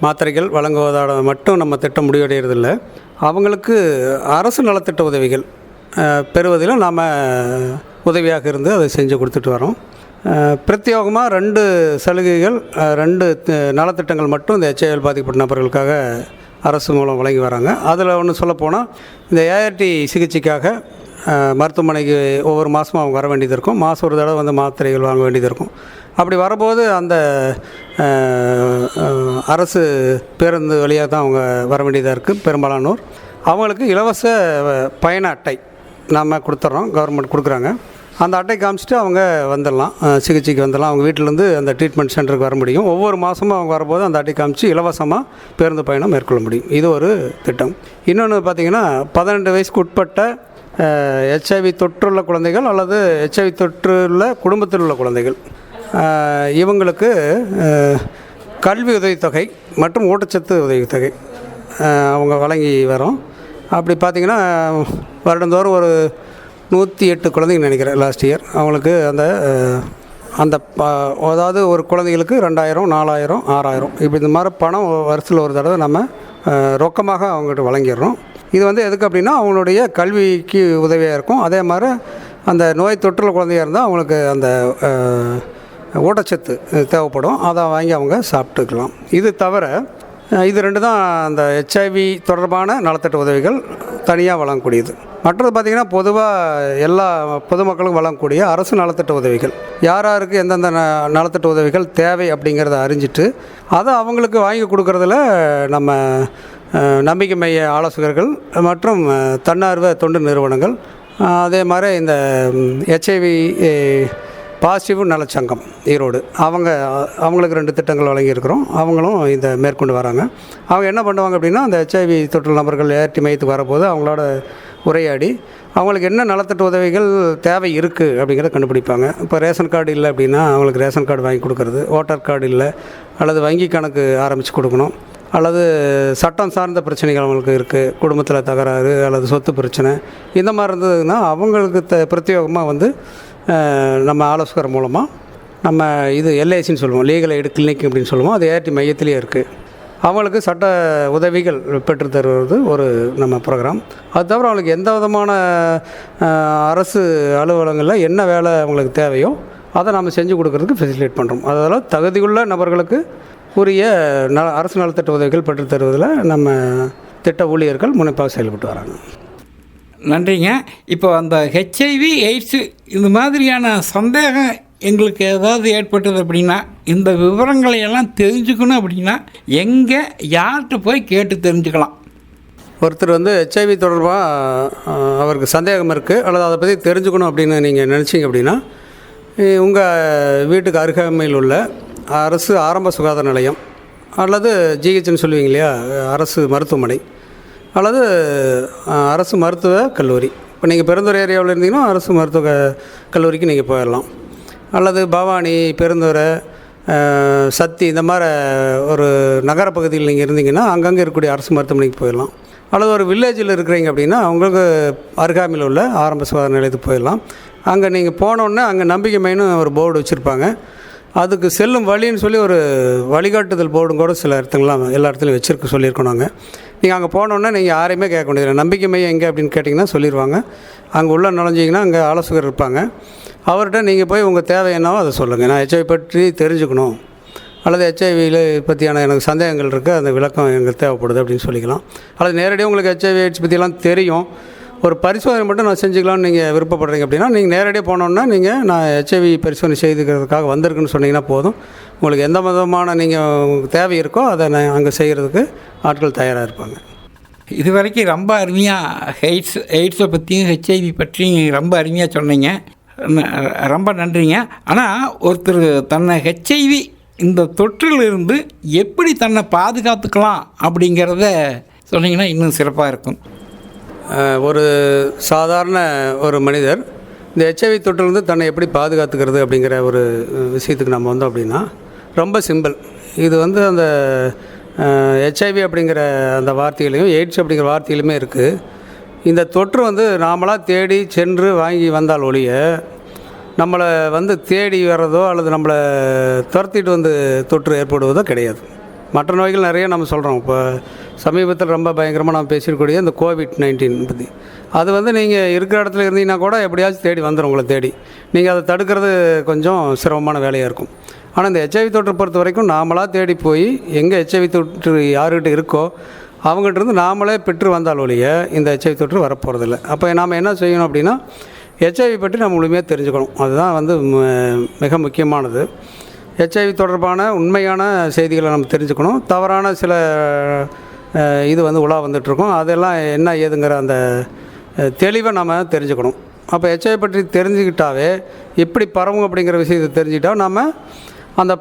மாத்திரைகள் வழங்குவதோட மட்டும் நம்ம திட்டம் முடிவடைகிறதில்லை. அவங்களுக்கு அரசு நலத்திட்ட உதவிகள் பெறுவதில் நாம் உதவியாக இருந்து அதை செஞ்சு கொடுத்துட்டு வரோம். பிரத்யேகமாக 2 சலுகைகள் 2 நலத்திட்டங்கள் மட்டும் இந்த HIV பாதிக்கப்பட்ட நபர்களுக்காக அரசு மூலம் வழங்கி வராங்க. அதில் ஒன்று சொல்லப்போனால் இந்த ART சிகிச்சைக்காக மருத்துவமனைக்கு ஒவ்வொரு மாதமும் அவங்க வர வேண்டியது இருக்கும். மாதம் ஒரு தடவை மாத்திரைகள் வாங்க வேண்டியது இருக்கும். அப்படி வரும்போது அந்த அரசு பேருந்து வழியாக தான் அவங்க வர வேண்டியதாக இருக்குது. பெரும்பாலானோர் அவங்களுக்கு இலவச பயண அட்டை நாம் கொடுத்துட்றோம், கவர்மெண்ட் கொடுக்குறாங்க. அந்த அட்டை காமிச்சிட்டு அவங்க வந்துடலாம், சிகிச்சைக்கு வந்துடலாம். அவங்க வீட்டிலேருந்து அந்த ட்ரீட்மெண்ட் சென்டருக்கு வர முடியும். ஒவ்வொரு மாதமும் அவங்க வரும்போது அந்த அட்டை காமிச்சு இலவசமாக பேருந்து பயணம் மேற்கொள்ள முடியும். இது ஒரு திட்டம். இன்னொன்று பார்த்திங்கன்னா 18 வயசுக்கு உட்பட்ட HIV தொற்றுள்ள குழந்தைகள் அல்லது HIV தொற்றுள்ள குடும்பத்தில் உள்ள குழந்தைகள் இவங்களுக்கு கல்வி உதவித்தொகை மற்றும் ஊட்டச்சத்து உதவித்தொகை அவங்க வழங்கி வரோம். அப்படி பார்த்திங்கன்னா வருடந்தோறும் ஒரு 108 குழந்தைங்க நினைக்கிறேன் லாஸ்ட் இயர். அவங்களுக்கு அதாவது ஒரு குழந்தைகளுக்கு 2000, 4000, 6000 இப்படி இந்த மாதிரி பணம் வருஷத்தில் ஒரு தடவை நம்ம ரொக்கமாக அவங்ககிட்ட வழங்கிடுறோம். இது எதுக்கு அப்படின்னா அவங்களுடைய கல்விக்கு உதவியாக இருக்கும். அதே மாதிரி அந்த நோய் தொற்றுள்ள குழந்தையாக இருந்தால் அவங்களுக்கு அந்த ஊட்டச்சத்து தேவைப்படும், அதை வாங்கி அவங்க சாப்பிட்டுக்கலாம். இது தவிர இது 2 தான் அந்த HIV தொடர்பான நலத்திட்ட உதவிகள் தனியாக வழங்கக்கூடியது. மற்றது பார்த்திங்கன்னா பொதுவாக எல்லா பொதுமக்களுக்கும் வழங்கக்கூடிய அரசு நலத்திட்ட உதவிகள், யாருக்கு எந்தெந்த நலத்திட்ட உதவிகள் தேவை அப்படிங்கிறத அறிஞ்சிட்டு அதை அவங்களுக்கு வாங்கி கொடுக்குறதுல நம்ம நம்பிக்கை மைய ஆலோசகர்கள் மற்றும் தன்னார்வ தொண்டு நிறுவனங்கள், அதே மாதிரி இந்த HIV பாசிட்டிவ் நலச்சங்கம் ஈரோடு அவங்களுக்கு 2 திட்டங்கள் வழங்கியிருக்கிறோம். அவங்களும் இதை மேற்கொண்டு வராங்க. அவங்க என்ன பண்ணுவாங்க அப்படின்னா அந்த HIV தொற்று நபர்கள் ART மையத்துக்கு வரப்போது அவங்களோட உரையாடி அவங்களுக்கு என்ன நலத்திட்ட உதவிகள் தேவை இருக்குது அப்படிங்கிறத கண்டுபிடிப்பாங்க. இப்போ ரேஷன் கார்டு இல்லை அப்படின்னா அவங்களுக்கு ரேஷன் கார்டு வாங்கி கொடுக்கறது, ஓட்டர் கார்டு இல்லை அல்லது வங்கி கணக்கு ஆரம்பித்து கொடுக்கணும், அல்லது சட்டம் சார்ந்த பிரச்சனைகள் அவங்களுக்கு இருக்குது, குடும்பத்தில் தகராறு அல்லது சொத்து பிரச்சனை இந்த மாதிரி இருந்ததுன்னா அவங்களுக்கு பிரத்யேகமாக நம்ம ஆலோசகர் மூலமாக நம்ம இது LICன்னு சொல்லுவோம், லீகல் எய்டு கிளினிக் அப்படின்னு சொல்லுவோம். அது ART மையத்திலேயே இருக்குது. அவங்களுக்கு சட்ட உதவிகள் பெற்று தருவது ஒரு நம்ம ப்ரோக்ராம். அது தவிர அவங்களுக்கு எந்த விதமான அரசு அலுவலகங்களில் என்ன வேலை அவங்களுக்கு தேவையோ அதை நம்ம செஞ்சு கொடுக்கறதுக்கு ஃபெசிலிட்டேட் பண்ணுறோம். அதனால் தகுதியுள்ள நபர்களுக்கு உரிய அரசு நலத்திட்ட உதவிகள் பெற்று தருவதில் நம்ம திட்ட ஊழியர்கள் முனைப்பாக செயல்பட்டு வராங்க. நன்றிங்க. இப்போ அந்த HIV AIDS இந்த மாதிரியான சந்தேகம் எங்களுக்கு ஏதாவது ஏற்பட்டது அப்படின்னா இந்த விவரங்களை எல்லாம் தெரிஞ்சுக்கணும் அப்படின்னா எங்கே யார்கிட்ட போய் கேட்டு தெரிஞ்சுக்கலாம்? ஒருத்தர் வந்து ஹெச்ஐவி தொடர்பாக அவருக்கு சந்தேகம் இருக்குது அல்லது அதை பற்றி தெரிஞ்சுக்கணும் அப்படின்னு நீங்கள் நினச்சிங்க அப்படின்னா உங்கள் வீட்டுக்கு அருகாமையில் உள்ள அரசு ஆரம்ப சுகாதார நிலையம் அல்லது ஜிஹெச்னு சொல்லுவீங்க இல்லையா, அரசு மருத்துவமனை அல்லது அரசு மருத்துவ கல்லூரி. இப்போ நீங்கள் பெருந்துறை ஏரியாவில் இருந்தீங்கன்னா அரசு மருத்துவ கல்லூரிக்கு நீங்கள் போயிடலாம். அல்லது பவானி, பெருந்துறை, சத்தி இந்த மாதிரி ஒரு நகர பகுதியில் நீங்கள் இருந்தீங்கன்னா அங்கங்கே இருக்கக்கூடிய அரசு மருத்துவமனைக்கு போயிடலாம். அல்லது ஒரு வில்லேஜில் இருக்கிறீங்க அப்படின்னா அவங்களுக்கு அருகாமையில் உள்ள ஆரம்ப சுகாதார நிலையத்துக்கு போயிடலாம். அங்கே நீங்கள் போனோடனே அங்கே நம்பிக்கை மைன்னு ஒரு போர்டு வச்சுருப்பாங்க. அதுக்கு செல்லும் வழின்னு சொல்லி ஒரு வழிகாட்டுதல் போர்டும் கூட சில இடத்துங்களாம் எல்லா இடத்துலையும் வச்சுருக்க சொல்லியிருக்கோம். நீங்கள் அங்கே போனோடனே நீங்கள் யாரையுமே கேட்க முடியாது. நம்பிக்கை மையம் எங்கே அப்படின்னு கேட்டிங்கன்னா சொல்லிடுவாங்க. அங்கே உள்ள நுழைஞ்சிங்கன்னா அங்கே ஆலோசகர் இருப்பாங்க. அவர்கிட்ட நீங்கள் போய் உங்கள் தேவை என்னவோ அதை சொல்லுங்கள். நான் ஹெச்ஐவி பற்றி தெரிஞ்சுக்கணும் அல்லது ஹெச்ஐவியில் பற்றியான எனக்கு சந்தேகங்கள் இருக்குது, அந்த விளக்கம் எங்களுக்கு தேவைப்படுது அப்படின்னு சொல்லிக்கலாம். அல்லது நேரடியாக உங்களுக்கு ஹெச்ஐவி எய்ட்ஸ் பற்றியெல்லாம் தெரியும், ஒரு பரிசோதனை மட்டும் நான் செஞ்சுக்கலாம்னு நீங்கள் விருப்பப்படுறீங்க அப்படின்னா நீங்கள் நேரடியாக போனோன்னா நான் ஹெச்ஐவி பரிசோதனை செய்துக்கிறதுக்காக வந்திருக்குன்னு சொன்னீங்கன்னா போதும். உங்களுக்கு எந்த விதமான நீங்கள் தேவை இருக்கோ அதை நான் அங்கே செய்கிறதுக்கு ஆட்கள் தயாராக இருப்பாங்க. இது வரைக்கும் ரொம்ப அருமையாக எய்ட்ஸை பற்றியும் ஹெச்ஐவி பற்றியும் ரொம்ப அருமையாக சொன்னீங்க. ரொம்ப நன்றிங்க. ஆனால் ஒருத்தர் தன்னை ஹெச்ஐவி இந்த தொற்றிலிருந்து எப்படி தன்னை பாதுகாத்துக்கலாம் அப்படிங்கிறத சொன்னீங்கன்னா இன்னும் சிறப்பாக இருக்கும். ஒரு சாதாரண ஒரு மனிதர் இந்த ஹெச்ஐவி தொற்றிலிருந்து தன்னை எப்படி பாதுகாத்துக்கிறது அப்படிங்கிற ஒரு விஷயத்துக்கு நம்ம வந்தோம் அப்படின்னா ரொம்ப சிம்பிள். இது வந்து அந்த ஹெச்ஐவி அப்படிங்கிற அந்த வார்த்தையிலையும் எய்ட்ஸ் அப்படிங்கிற வார்த்தையிலுமே இருக்குது. இந்த தொற்று வந்து நாமளாக தேடி சென்று வாங்கி வந்தால் ஒழிய நம்மளை வந்து தேடி வர்றதோ அல்லது நம்மளை துரத்திட்டு வந்து தொற்று ஏற்படுவதோ கிடையாது. மற்ற நோய்கள் நிறைய நம்ம சொல்கிறோம். இப்போ சமீபத்தில் ரொம்ப பயங்கரமாக நம்ம பேசியிருக்கக்கூடிய இந்த COVID-19 பற்றி, அது வந்து நீங்கள் இருக்கிற இடத்துல இருந்தீங்கன்னா கூட எப்படியாச்சும் தேடி வந்துடும் உங்களை தேடி. நீங்கள் அதை தடுக்கிறது கொஞ்சம் சிரமமான வேலையாக இருக்கும். ஆனால் இந்த ஹெச்ஐவி தொற்றை பொறுத்த வரைக்கும் நாமளாக தேடி போய் எங்கே ஹெச்ஐவி தொற்று யாருக்கிட்ட இருக்கோ அவங்ககிட்ட நாமளே பெற்று வந்தால் ஒழிய இந்த ஹெச்ஐவி தொற்று வரப்போகிறதில்ல. அப்போ நாம் என்ன செய்யணும் அப்படின்னா ஹெச்ஐவி பற்றி நம்ம முழுமையாக தெரிஞ்சுக்கணும். அதுதான் வந்து மிக முக்கியமானது. ஹெச்ஐவி தொடர்பான உண்மையான செய்திகளை நம்ம தெரிஞ்சுக்கணும். தவறான சில இது வந்து உலா வந்துட்டுருக்கோம், அதெல்லாம் என்ன ஏதுங்கிற அந்த தெளிவை நம்ம தெரிஞ்சுக்கணும். அப்போ ஹெச்ஐவி பற்றி தெரிஞ்சுக்கிட்டாவே எப்படி பரவும் அப்படிங்கிற விஷயத்தை தெரிஞ்சுக்கிட்டால் நம்ம அந்த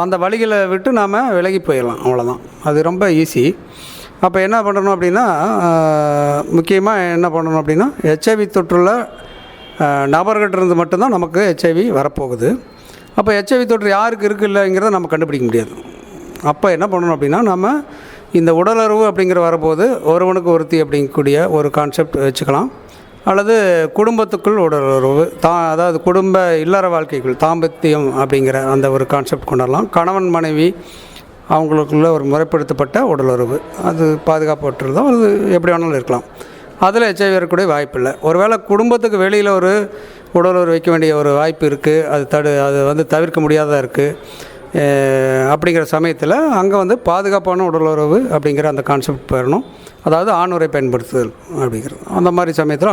அந்த வழிகளை விட்டு நாம் விலகி போயிடலாம். அவ்வளோதான், அது ரொம்ப ஈஸி. அப்போ என்ன பண்ணணும் அப்படின்னா முக்கியமாக என்ன பண்ணணும் அப்படின்னா ஹெச்ஐவி தொற்றுள்ள நபர்கிட்ட இருந்து மட்டும்தான் நமக்கு ஹெச்ஐவி வரப்போகுது. அப்போ ஹெச்ஐவி தொற்று யாருக்கு இருக்குது இல்லைங்கிறத நம்ம கண்டுபிடிக்க முடியாது. அப்போ என்ன பண்ணணும் அப்படின்னா நம்ம இந்த உடலுறவு அப்படிங்கிற வரபோது ஒருவனுக்கு ஒருத்தி அப்படிங்கக்கூடிய ஒரு கான்செப்ட் வச்சுக்கலாம். அல்லது குடும்பத்துக்குள் உடலுறவு அதாவது குடும்ப இல்லற வாழ்க்கைக்குள் தாம்பத்தியம் அப்படிங்கிற அந்த ஒரு கான்செப்ட் கொண்டாடலாம். கணவன் மனைவி அவங்களுக்குள்ள ஒரு முறைப்படுத்தப்பட்ட உடலுறவு, அது பாதுகாப்பற்றதோ அது எப்படி வேணாலும் இருக்கலாம். அதில் ஹெச்ஐவி வரக்கூடிய வாய்ப்பு இல்லை. ஒருவேளை குடும்பத்துக்கு வெளியில் ஒரு உடலுறவு வைக்க வேண்டிய ஒரு வாய்ப்பு இருக்குது, அது வந்து தவிர்க்க முடியாததாக இருக்குது. அப்படிங்கிற சமயத்தில் அங்கே வந்து பாதுகாப்பான உடலுறவு அப்படிங்கிற அந்த கான்செப்ட் பெறணும். அதாவது ஆணுரை பயன்படுத்துதல் அப்படிங்கிறது. அந்த மாதிரி சமயத்தில்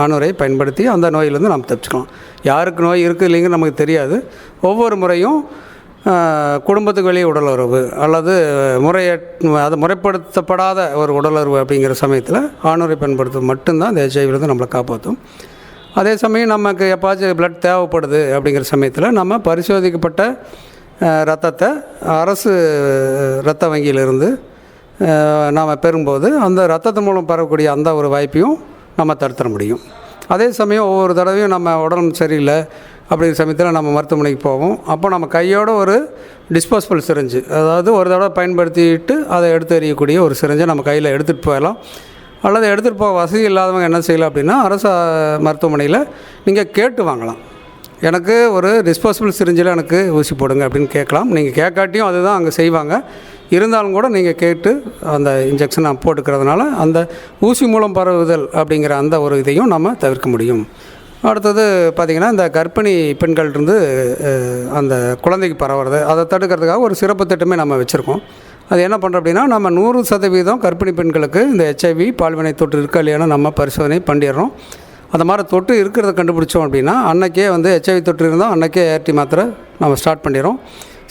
ஆணுரை பயன்படுத்தி அந்த நோயிலேருந்து நம்ம தப்பிச்சுக்கலாம். யாருக்கு நோய் இருக்குது இல்லைங்கிறது நமக்கு தெரியாது. ஒவ்வொரு முறையும் குடும்பத்துக்கு வெளியே உடலுறவு அல்லது முறைப்படுத்தப்படாத ஒரு உடலுறவு அப்படிங்கிற சமயத்தில் ஆணுரை பயன்படுத்தும் மட்டும்தான் இந்த ஹெச்ஐவிலேருந்து நம்மளை காப்பாற்றும். அதே சமயம் நமக்கு எப்பாச்சும் பிளட் தேவைப்படுது அப்படிங்கிற சமயத்தில் நம்ம பரிசோதிக்கப்பட்ட இரத்தத்தை அரசு இரத்த வங்கியிலிருந்து நாம் பெறும்போது அந்த இரத்தத்து மூலம் பெறக்கூடிய அந்த ஒரு வாய்ப்பையும் நம்ம தடுத்துட முடியும். அதே சமயம் ஒவ்வொரு தடவையும் நம்ம உடம்பு சரியில்லை அப்படிங்கிற சமயத்தில் நம்ம மருத்துவமனைக்கு போவோம். அப்போ நம்ம கையோட ஒரு டிஸ்போசபிள் சிரிஞ்சு, அதாவது ஒரு தடவை பயன்படுத்திட்டு அதை எடுத்து எறியக்கூடிய ஒரு சிரிஞ்சை நம்ம கையில் எடுத்துகிட்டு போயிடலாம். அல்லது எடுத்துகிட்டு போக வசதி இல்லாதவங்க என்ன செய்யலாம் அப்படின்னா அரசு மருத்துவமனையில் நீங்கள் கேட்டு வாங்கலாம். எனக்கு ஒரு டிஸ்போசபிள் சிரிஞ்சில் எனக்கு ஊசி போடுங்க அப்படின்னு கேட்கலாம். நீங்கள் கேட்காட்டியும் அதுதான் அங்கே செய்வாங்க. இருந்தாலும் கூட நீங்கள் கேட்டு அந்த இன்ஜெக்ஷனை போட்டுக்கிறதுனால அந்த ஊசி மூலம் பரவுதல் அப்படிங்கிற அந்த ஒரு இதையும் நம்ம தவிர்க்க முடியும். அடுத்தது பார்த்திங்கன்னா இந்த கர்ப்பிணி பெண்கள்லேருந்து அந்த குழந்தைக்கு பரவுறது அதை தடுக்கிறதுக்காக ஒரு சிறப்பு திட்டமே நம்ம வச்சுருக்கோம். அது என்ன பண்ணுறோம் அப்படின்னா நம்ம 100% கர்ப்பிணி பெண்களுக்கு இந்த ஹெச்ஐவி பால்வினை தொற்று இருக்கா இல்லையானு நம்ம பரிசோதனை பண்ணிடுறோம். அந்த மாதிரி தொற்று இருக்கிறத கண்டுபிடிச்சோம் அப்படின்னா அன்றைக்கே வந்து ஹெச்ஐவி தொற்று இருந்தால் அன்றைக்கே ஏஆர்டி மாத்திரை நம்ம ஸ்டார்ட் பண்ணிடுறோம்.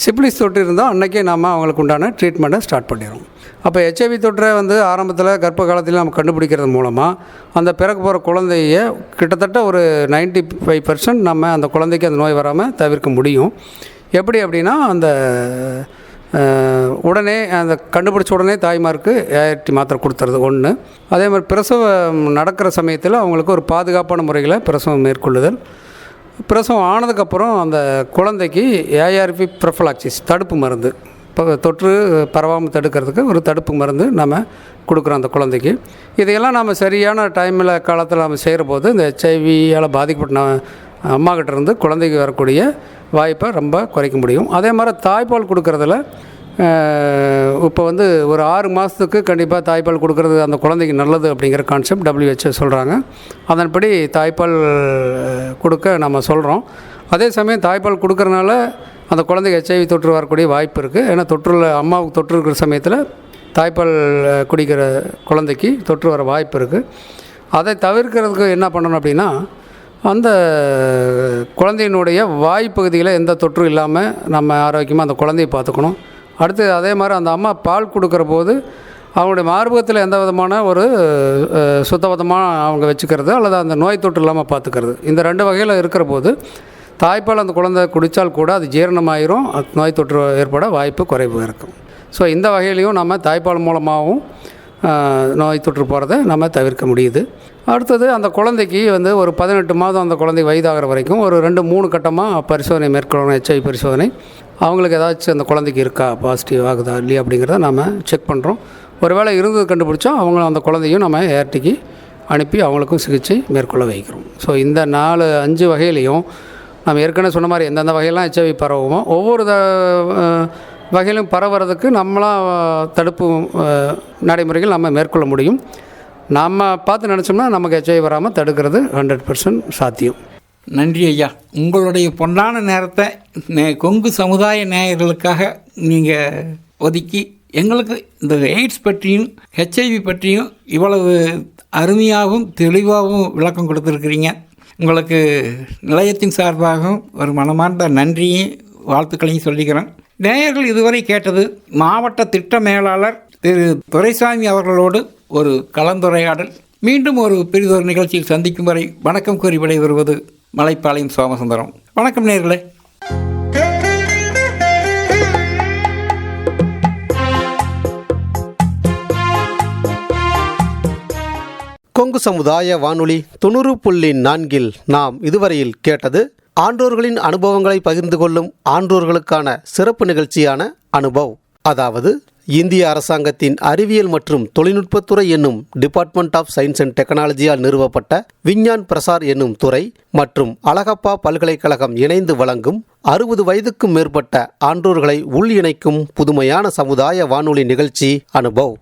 சிப்லிஸ் தொற்று இருந்தால் அன்றைக்கே நம்ம அவங்களுக்கு உண்டான ட்ரீட்மெண்ட்டை ஸ்டார்ட் பண்ணிடுறோம். அப்போ ஹெச்ஐவி தொற்றை வந்து ஆரம்பத்தில் கர்ப்ப காலத்தில் நம்ம கண்டுபிடிக்கிறது மூலமாக அந்த பிறக்க போகிற குழந்தைய கிட்டத்தட்ட ஒரு 95% நம்ம அந்த குழந்தைக்கு அந்த நோய் வராமல் தவிர்க்க முடியும். எப்படி அப்படின்னா அந்த உடனே அந்த கண்டுபிடிச்ச உடனே தாய்மாருக்கு ஏஆர்டி மாத்திரை கொடுத்துறது ஒன்று. அதே மாதிரி பிரசவம் நடக்கிற சமயத்தில் அவங்களுக்கு ஒரு பாதுகாப்பான முறையில் பிரசவம் மேற்கொள்ளுதல். பிரசவம் ஆனதுக்கப்புறம் அந்த குழந்தைக்கு ஏஆர்வி ப்ரொஃபலாக்சிஸ் தடுப்பு மருந்து, இப்போ தொற்று பரவாமல் தடுக்கிறதுக்கு ஒரு தடுப்பு மருந்து நம்ம கொடுக்குறோம் அந்த குழந்தைக்கு. இதையெல்லாம் நம்ம சரியான டைமில் காலத்தில் நம்ம செய்கிற போது இந்த ஹெச்ஐவியால் பாதிக்கப்பட்ட அம்மாக்கிட்டேருந்து குழந்தைக்கு வரக்கூடிய வாய்ப்பை ரொம்ப குறைக்க முடியும். அதே மாதிரி தாய்ப்பால் கொடுக்குறதுல இப்போ வந்து ஒரு 6 மாதத்துக்கு கண்டிப்பாக தாய்ப்பால் கொடுக்குறது அந்த குழந்தைக்கு நல்லது அப்படிங்கிற கான்செப்ட் WHO சொல்கிறாங்க. அதன்படி தாய்ப்பால் கொடுக்க நம்ம சொல்கிறோம். அதே சமயம் தாய்ப்பால் கொடுக்குறனால அந்த குழந்தைக்கு ஹெச்ஐவி தொற்று வரக்கூடிய வாய்ப்பு இருக்குது. ஏன்னா தொற்றுல அம்மாவுக்கு தொற்று இருக்கிற சமயத்தில் தாய்ப்பால் குடிக்கிற குழந்தைக்கு தொற்று வர வாய்ப்பு இருக்குது. அதை தவிர்க்கிறதுக்கு என்ன பண்ணணும் அப்படின்னா அந்த குழந்தையினுடைய வாய்ப்பகுதியில் எந்த தொற்றும் இல்லாமல் நம்ம ஆரோக்கியமாக அந்த குழந்தையை பார்த்துக்கணும். அடுத்து அதே மாதிரி அந்த அம்மா பால் கொடுக்குற போது அவங்களுடைய மார்பகத்தில் எந்த விதமான ஒரு சுத்தபத்தமாக அவங்க வச்சுக்கிறது அல்லது அந்த நோய் தொற்று இல்லாமல் பார்த்துக்கிறது, இந்த 2 வகையில் இருக்கிற போது தாய்ப்பால் அந்த குழந்தை குடித்தால் கூட அது ஜீரணமாயிரும், நோய் தொற்று ஏற்பட வாய்ப்பு குறைவு இருக்கும். ஸோ இந்த வகையிலையும் நம்ம தாய்ப்பால் மூலமாகவும் நோய் தொற்று போகிறத நம்ம தவிர்க்க முடியுது. அடுத்தது அந்த குழந்தைக்கு வந்து ஒரு 18 மாதம் அந்த குழந்தை வயதாகிற வரைக்கும் ஒரு 2-3 கட்டமாக பரிசோதனை மேற்கொள்ளணும். ஹெச்ஐவி பரிசோதனை அவங்களுக்கு ஏதாச்சும் அந்த குழந்தைக்கு இருக்கா, பாசிட்டிவ் ஆகுதா இல்லையா அப்படிங்கிறத நம்ம செக் பண்ணுறோம். ஒருவேளை இருந்தது கண்டுபிடிச்சா அவங்களும் அந்த குழந்தையும் நம்ம ஏஆர்டிக்கு அனுப்பி அவங்களுக்கும் சிகிச்சை மேற்கொள்ள வைக்கிறோம். ஸோ இந்த 4-5 வகையிலையும் நம்ம ஏற்கனவே சொன்ன மாதிரி எந்தெந்த வகையெல்லாம் ஹெச்ஐவி பரவுமோ ஒவ்வொரு வகையிலும் பரவுறதுக்கு நம்மளாம் தடுப்பு நடைமுறைகள் நம்ம மேற்கொள்ள முடியும். நம்ம பார்த்து நினச்சோம்னா நமக்கு ஹெச்ஐவி வராமல் தடுக்கிறது 100% சாத்தியம். நன்றி ஐயா. உங்களுடைய பொன்னான நேரத்தை கொங்கு சமுதாய நேயர்களுக்காக நீங்கள் ஒதுக்கி எங்களுக்கு இந்த எய்ட்ஸ் பற்றியும் ஹெச்ஐவி பற்றியும் இவ்வளவு அருமையாகவும் தெளிவாகவும் விளக்கம் கொடுத்துருக்கிறீங்க. உங்களுக்கு நிலையத்தின் சார்பாகவும் ஒரு மனமார்ந்த நன்றியும் வாழ்த்துக்களையும் சொல்லிக்கிறேன். நேயர்கள் இதுவரை கேட்டது மாவட்ட திட்ட மேலாளர் திரு துரைசாமி அவர்களோடு ஒரு கலந்துரையாடல். மீண்டும் ஒரு பெரிதொரு நிகழ்ச்சியில் சந்திக்கும் வரை வணக்கம் கூறி விடைபெறுவது மலைப்பாளையம் சோமசுந்தரம். வணக்கம் நேயர்களே. கொங்கு சமுதாய வானொலி 90.4 நாம் இதுவரையில் கேட்டது ஆன்றோர்களின் அனுபவங்களை பகிர்ந்து கொள்ளும் ஆன்றோர்களுக்கான சிறப்பு நிகழ்ச்சியான அனுபவ். அதாவது இந்திய அரசாங்கத்தின் அறிவியல் மற்றும் தொழில்நுட்பத்துறை என்னும் டிபார்ட்மெண்ட் ஆஃப் சயின்ஸ் அண்ட் டெக்னாலஜியால் நிறுவப்பட்ட விஞ்ஞான் பிரசார் என்னும் துறை மற்றும் அழகப்பா பல்கலைக்கழகம் இணைந்து வழங்கும் 60 வயதுக்கும் மேற்பட்ட ஆன்றோர்களை உள் இணைக்கும் புதுமையான சமுதாய வானொலி நிகழ்ச்சி அனுபவ்.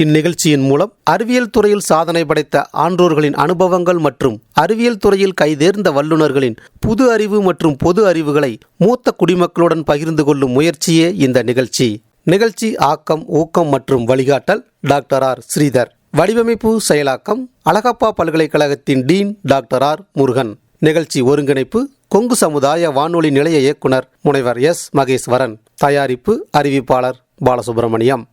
இந்நிகழ்ச்சியின் மூலம் அறிவியல் துறையில் சாதனை படைத்த ஆன்றோர்களின் அனுபவங்கள் மற்றும் அறிவியல் துறையில் கைதேர்ந்த வல்லுநர்களின் புது அறிவு மற்றும் பொது அறிவுகளை மூத்த குடிமக்களுடன் பகிர்ந்து கொள்ளும் முயற்சியே இந்த நிகழ்ச்சி. நிகழ்ச்சி ஆக்கம், ஊக்கம் மற்றும் வழிகாட்டல் டாக்டர் ஆர் ஸ்ரீதர். வடிவமைப்பு செயலாக்கம் அழகப்பா பல்கலைக்கழகத்தின் டீன் டாக்டர் ஆர் முருகன். நிகழ்ச்சி ஒருங்கிணைப்பு கொங்கு சமுதாய வானொலி நிலைய இயக்குனர் முனைவர் எஸ் மகேஸ்வரன். தயாரிப்பு அறிவிப்பாளர் பாலசுப்ரமணியம்.